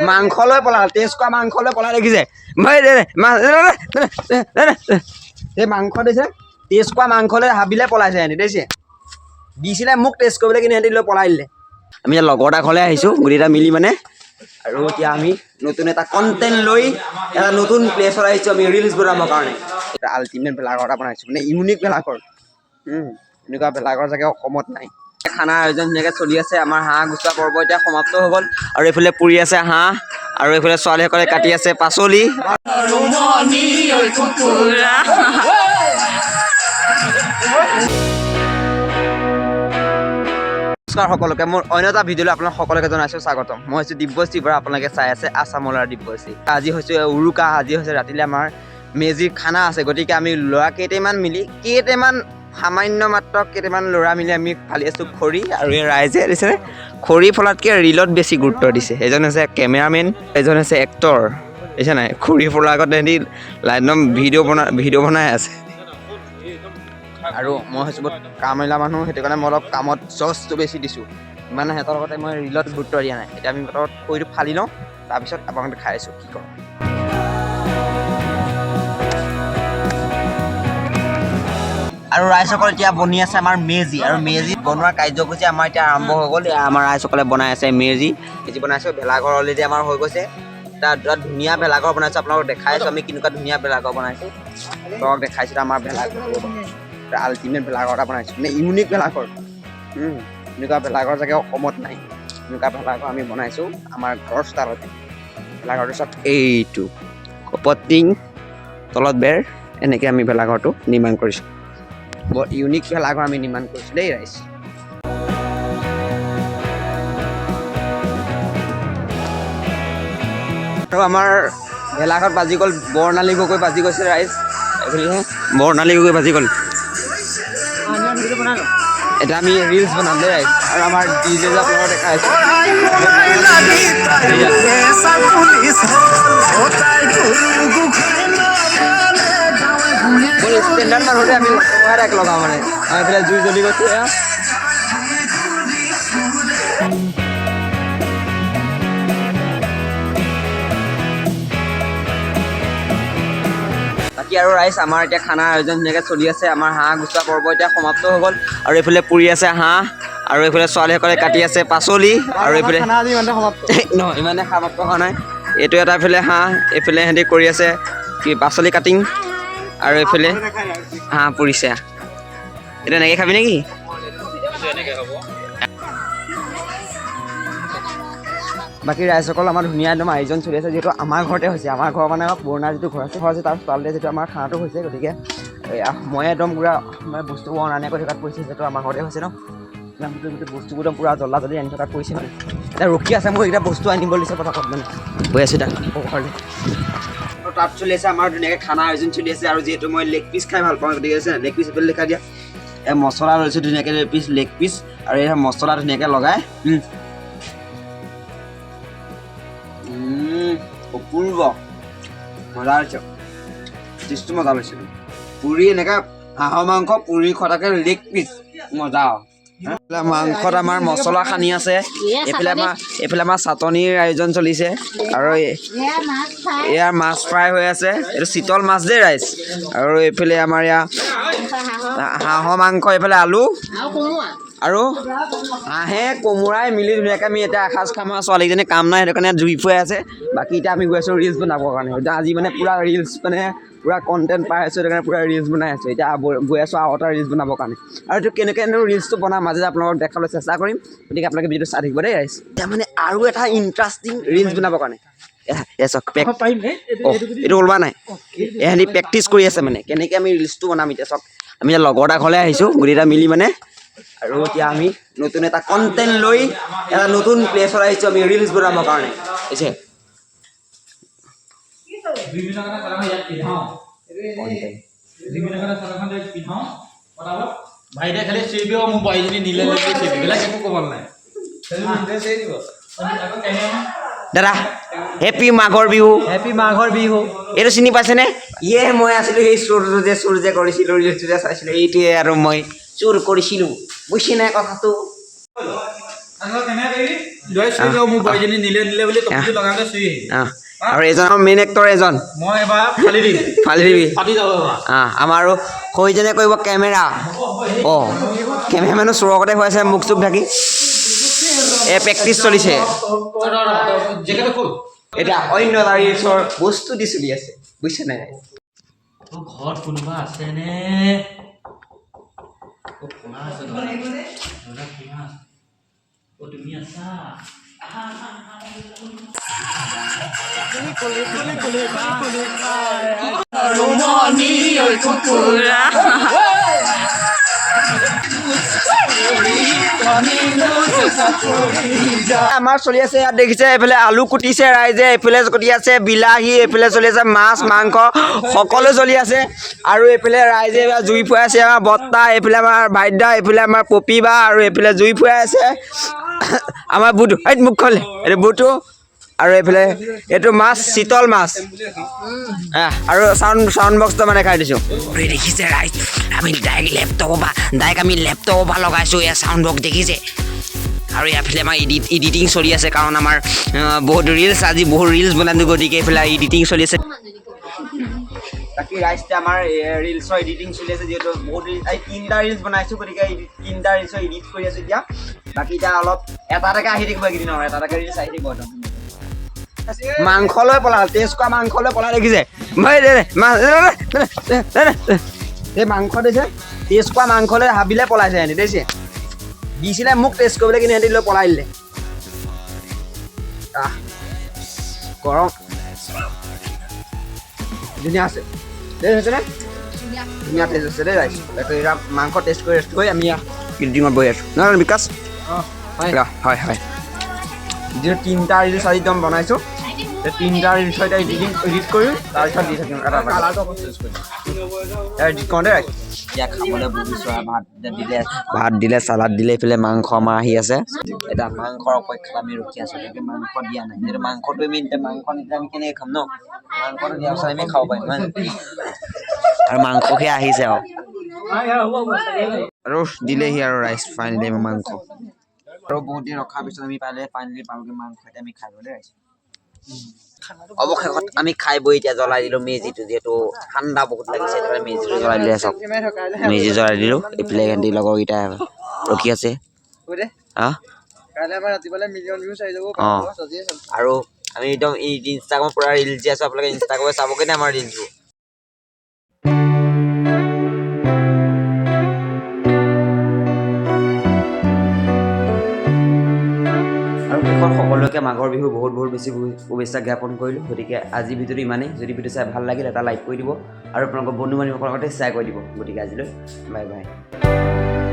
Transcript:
মাংসলৈ পলাল টেষ্ট কৰা মাংসলৈ পলাই দেখিছে এই মাংস দিছে টেষ্ট কৰা মাংসলৈ হাবিলে পলাইছে সিহঁতি দেখিছে দিছিলে মোক টেষ্ট কৰিবলৈ কিন্তু সিহঁতি লৈ পলাই দিলে আমি লগৰ এটা ঘৰলৈ আহিছোঁ গোটেইটা মিলি মানে আৰু এতিয়া আমি নতুন এটা কণ্টেণ্ট লৈ এটা নতুন প্লেচত আহিছোঁ আমি ৰিলছ বনাবৰ কাৰণে এটা আল্টিমেট ভেলাঘৰ এটা বনাইছোঁ মানে ইউনিক ভেলাঘৰ এনেকুৱা ভেলাঘৰ চাগে অসমত নাই খানা আয়োজন ধুনীয়াকৈ চলি আছে আমাৰ হাঁহ গুচোৱা পৰ্ব এতিয়া সমাপ্ত হৈ গ'ল আৰু এইফালে পুৰি আছে হাঁহ আৰু এইফালে ছোৱালীসকলে কাটি আছে পাচলি নমস্কাৰ সকলোকে মোৰ অন্য এটা ভিডিঅ'লৈ আপোনাক সকলোকে জনাইছোঁ স্বাগতম মই হৈছোঁ দিব্যশ্ৰী বৰা আপোনালোকে চাই আছে আছামলাৰ দিব্যশ্ৰী আজি হৈছে উৰুকা আজি হৈছে ৰাতিলৈ আমাৰ মেজিৰ খানা আছে গতিকে আমি ল'ৰা কেইটামান মিলি সামান্য মাত্ৰ কেইটামান ল'ৰা মিলি আমি ফালি আছোঁ খৰি আৰু এই ৰাইজে দিছে খৰি ফলাতকৈ ৰিলত বেছি গুৰুত্ব দিছে এজন হৈছে কেমেৰামেন এজন হৈছে এক্টৰ দিছে নাই খৰি ফলাৰ আগত সিহঁতি একদম ভিডিঅ' বনাই আছে আৰু মই হৈছোঁ বহুত কামেলা মানুহ সেইটো কাৰণে মই অলপ কামত জছটো বেছি দিছোঁ ইমান সিহঁতৰ লগতে মই ৰিলত গুৰুত্ব দিয়া নাই এতিয়া আমি সিহঁতৰ খৰিটো ফালি লওঁ তাৰপিছত আপোনাক দেখাই আছোঁ কি কৰোঁ আৰু ৰাইজসকল এতিয়া বনি আছে আমাৰ মেজি আৰু মেজি বনোৱাৰ কাৰ্যসূচী আমাৰ এতিয়া আৰম্ভ হৈ গ'ল আমাৰ ৰাইজসকলে বনাই আছে মেজি বনাইছোঁ ভেলাঘৰ অলৰেডি আমাৰ হৈ গৈছে তাত ধুনীয়া ভেলাঘৰ বনাইছোঁ আপোনালোকক দেখাই আছোঁ আমি কেনেকুৱা ধুনীয়া ভেলাঘৰ বনাইছোঁ আপোনালোকক দেখাইছোঁ আমাৰ ভেলাঘৰ আল্টিমেট ভেলাঘৰ এটা বনাইছোঁ মানে ইউনিক ভেলাঘৰ এনেকুৱা ভেলাঘৰ চাগে অসমত নাই এনেকুৱা ভেলাঘৰ আমি বনাইছোঁ আমাৰ ঘৰৰ ষ্টাইলতে ভেলাঘৰটো চব এইটো কপত টিং তলত বেৰ এনেকৈ আমি ভেলাঘৰটো নিৰ্মাণ কৰিছোঁ বৰ ইউনিক ভেলাঘৰ আমি নিৰ্মাণ কৰিছোঁ দেই ৰাইজ আৰু আমাৰ ভেলাঘৰত বাজি গ'ল বৰ্ণালী গগৈ বাজি গৈছে ৰাইজ এইফালেহে বৰ্ণালী গগৈ বাজি গ'ল এটা আমি ৰিলছ বনাম দেই ৰাইজ আৰু আমাৰ ডিজে আপোনালোকক দেখাই আছোঁ ষ্টেণ্ডাৰ্ড মানুহতে আমি এক লগাওঁ মানে এইফালে জুই জ্বলি গৈছে বাকী আৰু ৰাইজ আমাৰ এতিয়া খানা আয়োজন ধুনীয়াকৈ চলি আছে আমাৰ হাঁহ গুচোৱা পৰ্ব এতিয়া সমাপ্ত হৈ গ'ল আৰু এইফালে পুৰি আছে হাঁহ আৰু এইফালে ছোৱালীসকলে কাটি আছে পাচলি আৰু এইফালে নহয় ইমানে সমাপ্ত হোৱা নাই এইটো এটা এইফালে হাঁহ এইফালে সিহঁতি কৰি আছে কি পাচলি কাটিং আৰু এইফালে হাঁহ পুৰিছে এতিয়া এনেকৈ খাবি নেকি বাকী ৰাইজসকল আমাৰ ধুনীয়া একদম আয়োজন চলি আছে যিহেতু আমাৰ ঘৰতে হৈছে আমাৰ ঘৰ মানে পুৰণা যিটো ঘৰ আছে তাৰ ছোৱালীতে যিটো আমাৰ খানাটো হৈছে গতিকে মই একদম পূৰা মানে বস্তুবোৰ অনা নিয়া কৰি থকাত পৰিছে যিহেতু আমাৰ ঘৰতে হৈছে ন গোটেই বস্তুবোৰ একদম পূৰা জ্বলা জ্বলি আনি থকাত পৰিছে মানে এতিয়া ৰখি আছে মোক এতিয়া বস্তু আনিব দিছে পথাৰত মানে গৈ আছোঁ তাত ঘৰলৈ আৰু তাত চলি আছে আমাৰ ধুনীয়াকৈ খানা আয়োজন চলি আছে আৰু যিহেতু মই লেগ পিচ খাই ভাল পাওঁ গতিকে আছে লেগ পিচ এইফালে দেখা দিয়া এই মছলা লৈছোঁ ধুনীয়াকৈ লেগ পিচ আৰু এই মছলা ধুনীয়াকৈ লগাই অপূৰ্ব মজা হৈছে টেষ্টটো মজা লৈছে পুৰি এনেকৈ হাঁহৰ মাংস পুৰি খোৱাকৈ লেগ পিচ মজা মাংসত আমাৰ মছলা সানি আছে এইফালে আমাৰ চাটনিৰ আয়োজন চলিছে আৰু এয়া মাছ ফ্ৰাই হৈ আছে এইটো চিতল মাছ দেই ৰাইজ আৰু এইফালে আমাৰ এয়া হাঁহৰ মাংস এইফালে আলু আৰু হাঁহে কোমোৰাই মিলি ধুনীয়াকৈ আমি এতিয়া এসাঁজ খাম আৰু ছোৱালীজনী কাম নাই সেইটো কাৰণে জুই ফুৱাই আছে বাকী এতিয়া আমি গৈ আছোঁ ৰিলছ বনাবৰ কাৰণে এতিয়া আজি মানে পূৰা ৰিলছ মানে পূৰা কণ্টেণ্ট পাই আছোঁ সেইটো কাৰণে পূৰা ৰিলছ বনাই আছোঁ এতিয়া গৈ আছোঁ আৰু এটা ৰিলছ বনাবৰ কাৰণে আৰু এইটো কেনেকৈ ৰিলছটো বনাম মাজে আপোনালোকক দেখাবলৈ চেষ্টা কৰিম গতিকে আপোনালোকে ভিডিঅ'টো চাই থাকিব দেই ৰাইজ এতিয়া মানে আৰু এটা ইণ্টাৰেষ্টিং ৰিলছ বনাবৰ কাৰণে এইটো ওলোৱা নাই এহেঁতি প্ৰেক্টিচ কৰি আছে মানে কেনেকৈ আমি ৰিলছটো বনাম এতিয়া চাওক আমি এতিয়া লগৰ এটা ঘৰলৈ আহিছোঁ গোটেইটা মিলি মানে আৰু এতিয়া আমি নতুন এটা কণ্টেণ্ট লৈ এটা নতুন প্লেচত আহিছোঁ আমি ৰিলছ বনাবৰ কাৰণে হৈছে ভাইটিয়ে খালি চিৰিব মোৰ বোৱাৰীজনী নিলে এইবিলাক একো ক'ব নাই দাদা হেপী মাঘৰ বিহু এইটো চিনি পাইছেনে ইয়ে মই আছিলোঁ সেই চুৰ যে কৰিছিলোঁ ৰিলছটো যে চাইছিলোঁ এইটোৱে আৰু মই চুৰ কৰিছিলোঁ বুজিছে নাই কথাটো লৈ চুই যাওঁ মোৰ বোৱাৰীজনী নিলে বুলি টপিটো লগাওঁতে চুই আৰু এজন আমাৰ মেইন এক্টৰ এজন মই এবাৰ ফালি দিম পাতি যাব আমাৰো সৈজনে কৰিব কেমেৰা কেমেৰামেনো চুৰকতে হৈ আছে মুখ চুখ ঢাকি প্ৰেক্টিচ চলিছে জেকেটটো খোল এতিয়া অন্য ৰিলছৰ বস্তু দি চলি আছে বুজিছে নাই ঘৰত কোনোবা আছেনে তুমি আছা আমাৰ চলি আছে ইয়াত দেখিছে এইফালে আলু কুটিছে ৰাইজে এইফালে কুটি আছে বিলাহী এইফালে চলি আছে মাছ মাংস সকলো চলি আছে আৰু এইফালে ৰাইজে জুই ফুৱাই আছে আমাৰ বৰ্তা এইফালে আমাৰ ভাইদা এইফালে আমাৰ পপী বা আৰু এইফালে জুই ফুৱাই আছে আমাৰ বুটু মুখ খোলে এইটো বুটু আৰু এইফালে এইটো মাছ চিতল মাছ আৰু চাউণ্ড বক্সটো মানে খাই দিছোঁ দেখিছে ৰাইজ আমি ডাইৰেক্ট আমি লেপটপৰ পৰা লগাইছোঁ এয়া চাউণ্ড বক্স দেখিছে আৰু এইফালে আমাৰ এডিটিং চলি আছে কাৰণ আমাৰ বহুত ৰিলছ বনালোঁ গতিকে এইফালে এডিটিং চলি আছে বাকী ৰাইজতে আমাৰ ৰিলছৰ এডিটিং চলি আছে যিহেতু বহুত তিনিটা ৰিলছ বনাইছোঁ গতিকে তিনিটা ৰিলছৰ এডিট কৰি আছোঁ এতিয়া বাকী এতিয়া অলপ এটা আহি থাকিব এইকেইদিন আৰু এটা ৰিলছ আহি থাকিব একদম মাংসলৈ পলাল টেষ্ট কৰা মাংসলৈ পলাই দেখিছে এই মাংস দিছে টেষ্ট কৰা মাংসলৈ হাবিলে পলাইছে সিহঁতি দেখিছে দিছিলে মোক টেষ্ট কৰিবলৈ কিন্তু সিহঁতি লৈ পলাই দিলে গৰম ধুনীয়া আছে টেষ্ট হৈছেনে ধুনীয়া টেষ্ট হৈছে দেই ৰাইজ এতিয়া মাংস টেষ্ট কৰি আমি ডিঙত বহি আছোঁ নহয় বিকাশ হয় যিটো তিনিটা ৰিলছ আজি একদম বনাইছোঁ তিনিটা ৰিলছ এতিয়া এডিট কৰিম তাৰপিছত দি থাকিম এটা এডিট কৰোঁতে এতিয়া খাবলৈ বুজিছোঁ আৰু ভাত দিলে চালাড দিলে এইফালে মাংস আমাৰ আহি আছে এতিয়া মাংসৰ অপেক্ষাত আমি ৰখি আছোঁ গতিকে মাংস দিয়া নাই যিহেতু মাংসটো আমি এতিয়া মাংস নিদিলে আমি কেনেকৈ খাম ন মাংসটো দিয়াৰ পাছত আমি খাব পাৰিম হয় আৰু মাংসহে আহিছে আৰু দিলেহি আৰু ৰাইচ ফাইনেলি মাংস আৰু বহুত দিন ৰখাৰ পিছত আমি ফাইনেলি পালোগৈ মাংস এতিয়া আমি খাই গ'লে ৰাইচ অৱশেষত আমি খাই বৈ এতিয়া জ্বলাই দিলোঁ মেজিটো যিহেতু ঠাণ্ডা বহুত লাগিছে সেইকাৰণে মেজিটো জ্বলাই দিলে চাওক মেজি জ্বলাই দিলোঁ এইফালে সিহঁতি লগৰকেইটা ৰখি আছে আৰু আমি একদম ইনষ্টাগ্ৰামৰ পৰা ৰিলছ দি আছোঁ আপোনালোকে ইনষ্টাগ্ৰামত চাবগৈ নে আমাৰ ৰিলছবোৰ সকলোকে মাঘৰ বিহু বহুত বেছি শুভেচ্ছা জ্ঞাপন কৰিলোঁ গতিকে আজি ভিডিঅ'টো ইমানেই যদি ভিডিঅ' চাই ভাল লাগিল এটা লাইক কৰি দিব আৰু আপোনালোকৰ বন্ধু বান্ধৱীসকলৰ লগতে শ্বেয়াৰ কৰি দিব গতিকে আজিলৈ বাই